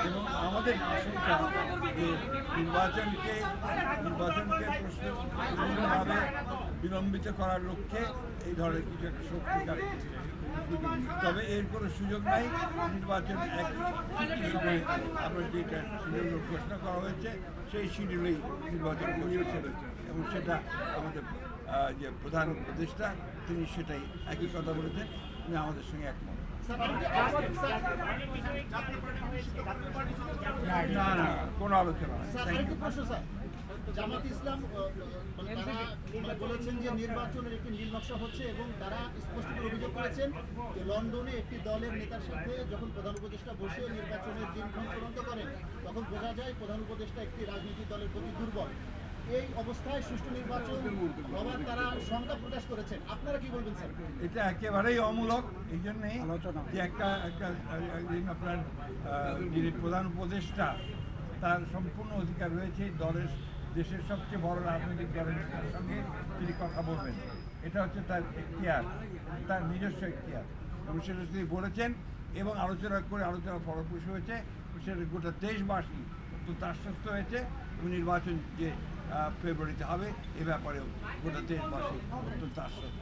এবং আমাদের আশঙ্কা যে নির্বাচনকে প্রশ্নভাবে বিলম্বিত করার লক্ষ্যে এই ধরনের কিছু একটা শক্তি কাজ করছে। তবে এর কোনো সুযোগ নাই। নির্বাচন একই সময়ে আপনার যেটা শিডিউল ঘোষণা করা হয়েছে সেই শিডিউলেই নির্বাচন ঘোষণা হয়েছে এবং সেটা আমাদের যে প্রধান উপদেষ্টা তিনি সেটাই একই কথা বলেছেন, তিনি আমাদের সঙ্গে একমত। না না কোনো আলোচনা নেই। জামাত ইসলাম বলেছেন যে নির্বাচনের একটি নীলনকশা হচ্ছে এবং তারা স্পষ্ট করে অভিযোগ করেছেন যে লন্ডনে একটি দলের নেতার সাথে যখন প্রধান উপদেষ্টা বসে নির্বাচনের দিনক্ষণ চূড়ান্ত করেন তখন বোঝা যায় প্রধান উপদেষ্টা একটি রাজনৈতিক দলের প্রতি দুর্বল। এই অবস্থায় সুষ্ঠু নির্বাচন হওয়ার তারা শঙ্কা প্রকাশ করেছেন, আপনারা কি বলবেন স্যার? এটা একেবারেই অমূলক। এই জন্যেই যে একটা আপনার যিনি প্রধান উপদেষ্টা তার সম্পূর্ণ অধিকার রয়েছে দেশের সবচেয়ে বড় রাজনৈতিক দলের সঙ্গে তিনি কথা বলবেন। এটা হচ্ছে তার এখতিয়ার, তার নিজস্ব এখতিয়ার এবং সেটা তিনি বলেছেন এবং আলোচনা ফলপ্রসূ হয়েছে। সেটা গোটা দেশবাসী অত্যন্ত আশ্বস্ত হয়েছে এবং নির্বাচন যে ফেব্রুয়ারিতে হবে এ ব্যাপারেও গোটা দেশবাসী অত্যন্ত আশ্বস্ত।